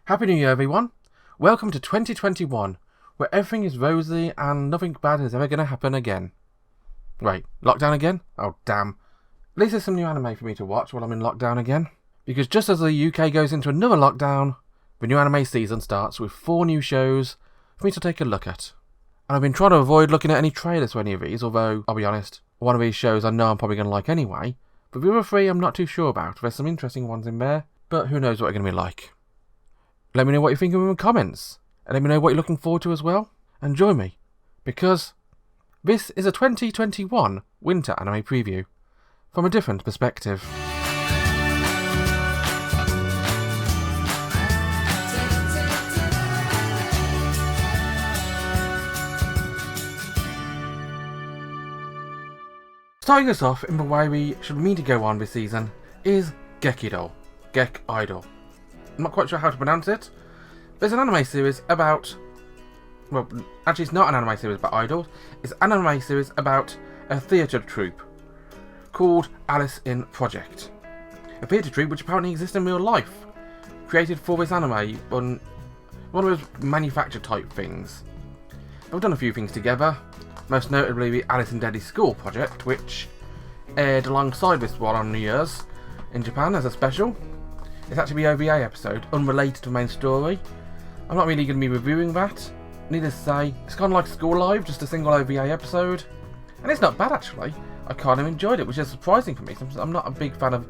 Happy New Year, everyone. Welcome to 2021, where everything is rosy and nothing bad is ever going to happen again. Wait, lockdown again? Oh, damn. At least there's some new anime for me to watch while I'm in lockdown again. Because just as the UK goes into another lockdown, the new anime season starts with 4 new shows for me to take a look at. And I've been trying to avoid looking at any trailers for any of these, although, I'll be honest, one of these shows I know I'm probably going to like anyway. But the other 3 I'm not too sure about. There's some interesting ones in there, but who knows what they're going to be like. Let me know what you think in the comments, and let me know what you're looking forward to as well, and join me, because this is a 2021 winter anime preview, from a different perspective. Starting us off in the way we should mean to go on this season is Gekidol, Gekidol. I'm not quite sure how to pronounce it. There's an anime series about... Well, actually it's not an anime series about idols. It's an anime series about a theatre troupe called Alice in Project. A theatre troupe which apparently exists in real life. Created for this anime on one of those manufactured type things. I've done a few things together. Most notably the Alice in Deadly School project, which aired alongside this one on New Year's in Japan as a special. It's actually the OVA episode, unrelated to the main story. I'm not really going to be reviewing that. Needless to say, it's kind of like School Live, just a single OVA episode. And it's not bad actually. I kind of enjoyed it, which is surprising for me. I'm not a big fan of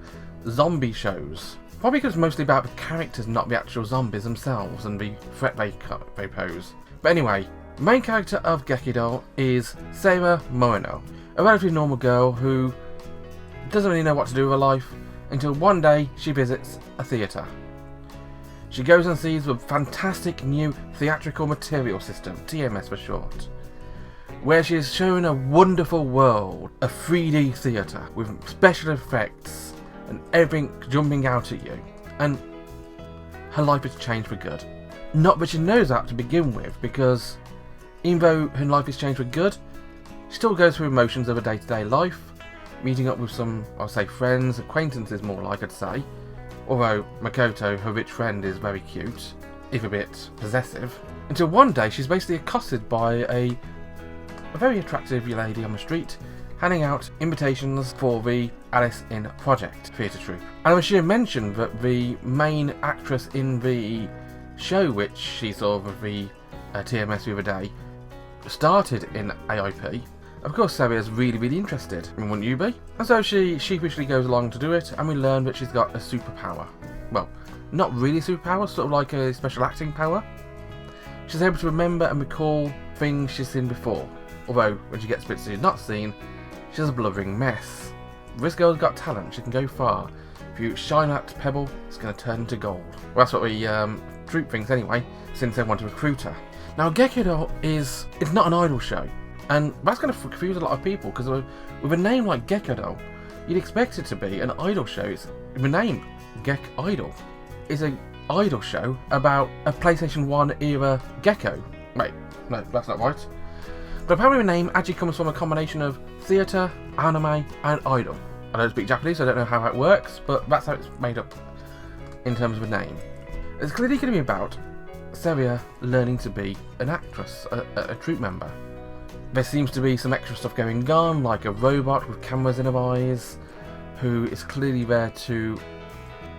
zombie shows. Probably because it's mostly about the characters, not the actual zombies themselves and the threat they pose. But anyway, the main character of Gekidol is Seira Moreno, a relatively normal girl who doesn't really know what to do with her life until one day she visits a theatre. She goes and sees the fantastic new theatrical material system, TMS for short, where she is shown a wonderful world, a 3D theatre with special effects and everything jumping out at you, and her life has changed for good. Not that she knows that to begin with, because even though her life has changed for good, she still goes through emotions of her day-to-day life, meeting up with some, I'll say friends, acquaintances more like I'd say, although Makoto, her rich friend, is very cute, if a bit possessive, until one day she's basically accosted by a very attractive lady on the street, handing out invitations for the Alice in Project theatre troupe. And I should mention that the main actress in the show which she saw with the TMS the other day started in AIP. Of course, Seira's really interested, and wouldn't you be? And so she sheepishly goes along to do it, and we learn that she's got a superpower. Well, not really a superpower, sort of like a special acting power. She's able to remember and recall things she's seen before, although when she gets bits she's not seen, she's a blubbering mess. This girl's got talent, she can go far. If you shine that pebble, it's going to turn into gold. Well, that's what the troupe thinks anyway, since they want to recruit her. Now, Gekidol it's not an idol show. And that's going to confuse a lot of people, because with a name like Gekidol, you'd expect it to be an idol show. The name, Gekidol, is an idol show about a PlayStation 1 era gecko. Wait, no, that's not right. But apparently the name actually comes from a combination of theatre, anime, and idol. I don't speak Japanese, so I don't know how that works, but that's how it's made up in terms of a name. It's clearly going to be about Seira learning to be an actress, a troupe member. There seems to be some extra stuff going on, like a robot with cameras in her eyes, who is clearly there to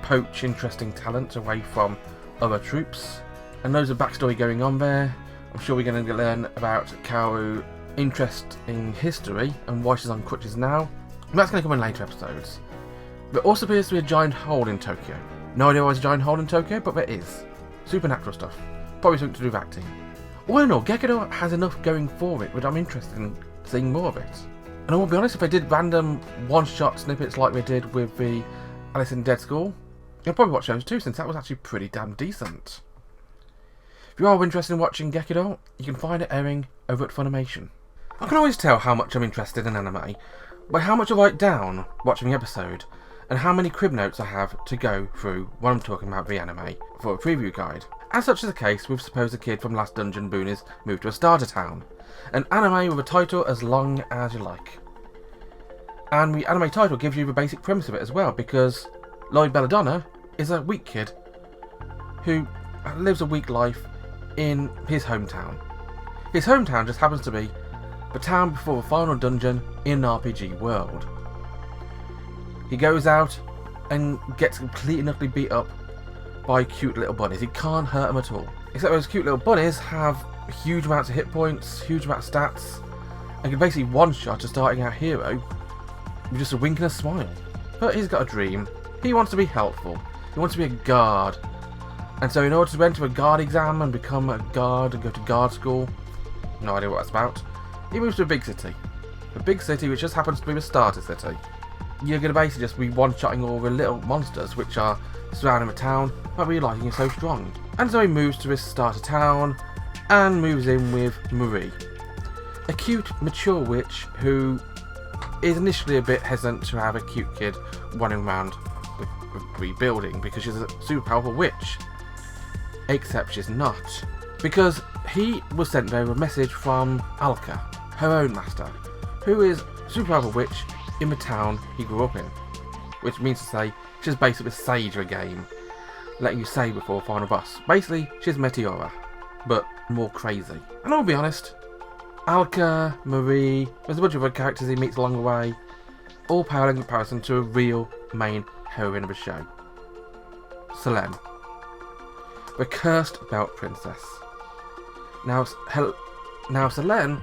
poach interesting talent away from other troops. And loads of backstory going on there. I'm sure we're going to learn about Kaoru's interest in history and why she's on crutches now. And that's going to come in later episodes. There also appears to be a giant hole in Tokyo. No idea why there's a giant hole in Tokyo, but there is. Supernatural stuff. Probably something to do with acting. All in all, Gekidol has enough going for it, but I'm interested in seeing more of it. And I will be honest, if I did random one-shot snippets like we did with the Alice in Dead School, I'll probably watch those too, since that was actually pretty damn decent. If you are interested in watching Gekidol, you can find it airing over at Funimation. I can always tell how much I'm interested in anime by how much I write down watching the episode, and how many crib notes I have to go through when I'm talking about the anime for a preview guide. As such is the case with Suppose the Kid from Last Dungeon Boonies moved to a starter town, an anime with a title as long as you like. And the anime title gives you the basic premise of it as well, because Lloyd Belladonna is a weak kid who lives a weak life in his hometown. His hometown just happens to be the town before the final dungeon in an RPG world. He goes out and gets completely and utterly beat up by cute little bunnies. He can't hurt them at all. Except those cute little bunnies have huge amounts of hit points, huge amounts of stats, and can basically one-shot a starting out hero with just a wink and a smile. But he's got a dream. He wants to be helpful. He wants to be a guard. And so in order to enter a guard exam and become a guard and go to guard school, no idea what that's about, he moves to a big city. A big city which just happens to be the starter city. You're going to basically just be one-shotting all the little monsters which are surrounding the town by realising you're so strong. And so he moves to this starter town and moves in with Marie, a cute, mature witch who is initially a bit hesitant to have a cute kid running around with rebuilding because she's a super powerful witch. Except she's not, because he was sent there a message from Alka, her own master, who is a super powerful witch in the town he grew up in, which means to say she's basically the sage of the game, letting you say before the final boss. Basically, she's Meteora, but more crazy. And I'll be honest, Alka, Marie, there's a bunch of other characters he meets along the way, all pale in comparison to a real main heroine of the show, Selene, the cursed belt princess. Now Selene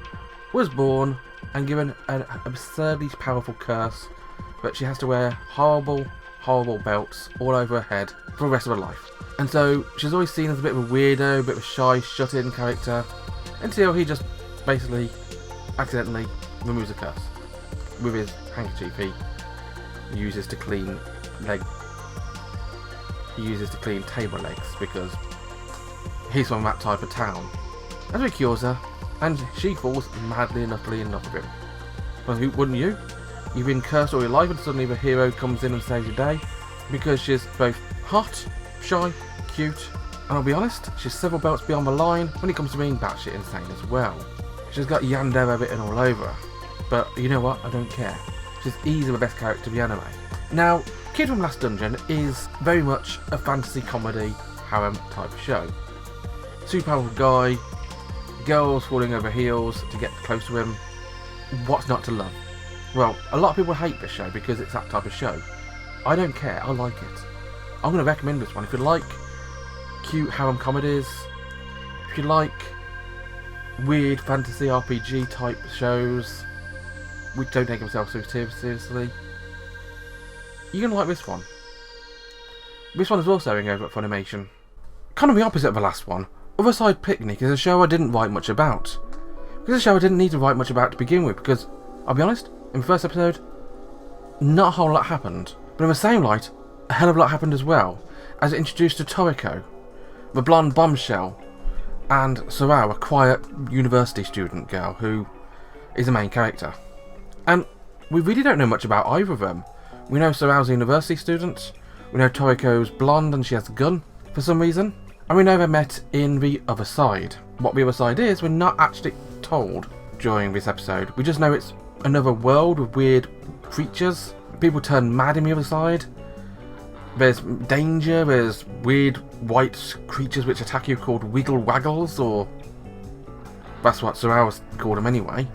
was born and given an absurdly powerful curse that she has to wear horrible belts all over her head for the rest of her life. And so she's always seen as a bit of a weirdo, a bit of a shy, shut-in character, until he just basically accidentally removes the curse with his handkerchief he uses to clean table legs because he's from that type of town. And so he cures her, and she falls madly and utterly in love with him. Well, who wouldn't you? You've been cursed all your life and suddenly the hero comes in and saves your day because she's both hot, shy, cute, and I'll be honest, she's several belts beyond the line when it comes to being batshit insane as well. She's got yandere written all over her, but you know what, I don't care. She's easily the best character of the anime. Now, Kid from Last Dungeon is very much a fantasy comedy harem type of show. Super powerful guy, girls falling over heels to get close to him. What's not to love? Well, a lot of people hate this show because it's that type of show. I don't care, I like it. I'm going to recommend this one. If you like cute harem comedies, if you like weird fantasy RPG type shows which don't take themselves so seriously, you're going to like this one. This one is also airing over at Funimation. Kind of the opposite of the last one, Otherside Picnic is a show I didn't write much about. It's a show I didn't need to write much about to begin with because, I'll be honest, in the first episode, not a whole lot happened. But in the same light, a hell of a lot happened as well, as it introduced to Toriko, the blonde bombshell, and Sorao, a quiet university student girl who is the main character. And we really don't know much about either of them. We know Sorao's a university student, we know Toriko's blonde and she has a gun for some reason, and we know they met in the other side. What the other side is, we're not actually told during this episode. We just know it's another world with weird creatures. People turn mad in the other side. There's danger, there's weird white creatures which attack you called Wiggle Waggles, or that's what Sorao called them anyway.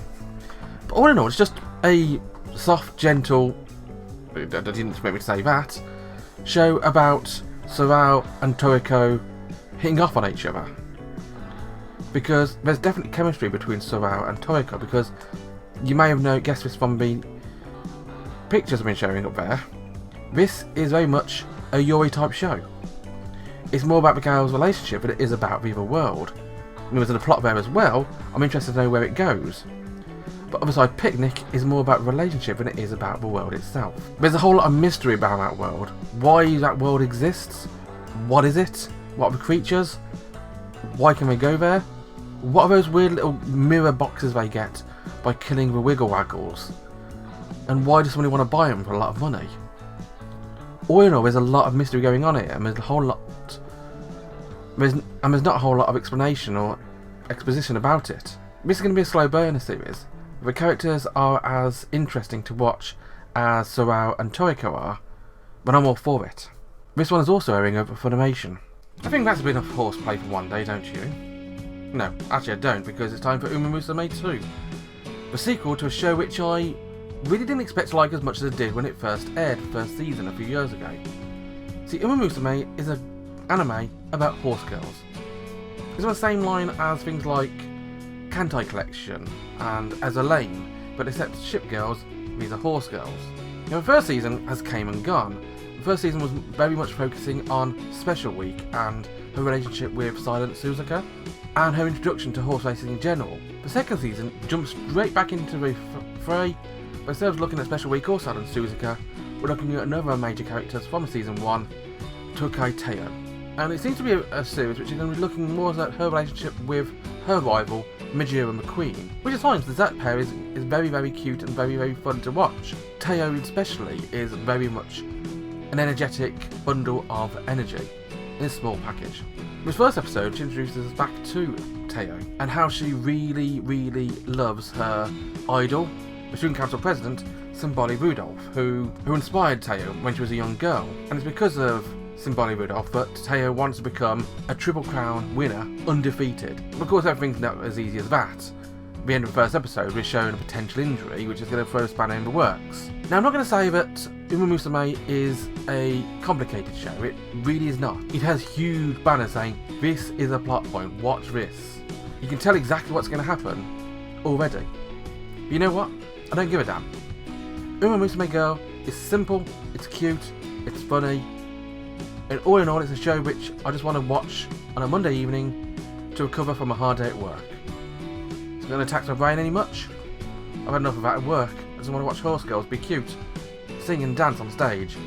But all in all, it's just a soft, gentle, I didn't expect me to say that, show about Sorao and Toriko hitting off on each other. Because there's definitely chemistry between Sorao and Toriko, because you may have guessed this from the pictures I've been showing up there. This is very much a Yuri type show. It's more about the girls' relationship than it is about the other world. And there's a plot there as well. I'm interested to know where it goes. But Otherside Picnic is more about relationship than it is about the world itself. There's a whole lot of mystery about that world. Why that world exists? What is it? What are the creatures? Why can they go there? What are those weird little mirror boxes they get by killing the Wiggle Waggles? And why does somebody want to buy them for a lot of money? All in all, there's a lot of mystery going on here, and there's a whole lot. There's not a whole lot of explanation or exposition about it. This is going to be a slow burner series. The characters are as interesting to watch as Sorao and Toriko are, but I'm all for it. This one is also airing over Funimation. I think that's a bit of horseplay for one day, don't you? No, actually I don't, because it's time for Umamusume 2. The sequel to a show which I really didn't expect to like as much as I did when it first aired, first season, a few years ago. See, Umamusume is an anime about horse girls. It's on the same line as things like Kantai Collection and As a Lane, but except ship girls, these are horse girls. Now, the first season has came and gone. The first season was very much focusing on Special Week and her relationship with Silent Suzuka, and her introduction to horse racing in general. The second season jumps straight back into the fray, but instead of looking at Special Week or Silent Suzuka, we're looking at another major characters from season 1, Tokai Teo. And it seems to be a series which is going to be looking more at her relationship with her rival, Majira McQueen, which is fine because that pair is very, very cute and very, very fun to watch. Teo especially is very much an energetic bundle of energy in a small package. In this first episode, she introduces us back to Teo and how she really, really loves her idol, the Student Council President, Symboli Rudolph, who inspired Teo when she was a young girl. And it's because of Symboli Rudolph that Teo wants to become a Triple Crown winner, undefeated. But of course, everything's not as easy as that. At the end of the first episode, we're shown a potential injury, which is going to throw a spanner in the works. Now, I'm not going to say that Umamusume is a complicated show. It really is not. It has huge banners saying, "This is a plot point, watch this." You can tell exactly what's going to happen already. But you know what? I don't give a damn. Umamusume Girl is simple, it's cute, it's funny, and all in all, it's a show which I just want to watch on a Monday evening to recover from a hard day at work. Is it going to tax my brain any much? I've had enough of that at work. I just want to watch horse girls be cute, sing and dance on stage,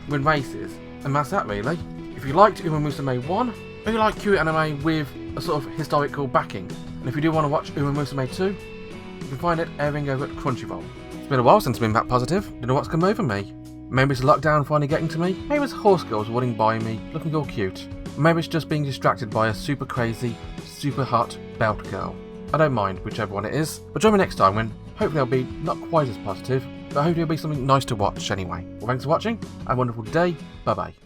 win races, and that's that really. If you liked Umamusume 1, or you like cute anime with a sort of historical backing, and if you do want to watch Umamusume 2, you can find it airing over at Crunchyroll. It's been a while since I've been that positive. Don't know what's come over me. Maybe it's lockdown finally getting to me. Maybe it's horse girls running by me, looking all cute. Maybe it's just being distracted by a super crazy, super hot belt girl. I don't mind whichever one it is. But join me next time when hopefully I'll be not quite as positive, but hopefully it'll be something nice to watch anyway. Well, thanks for watching. Have a wonderful day. Bye bye.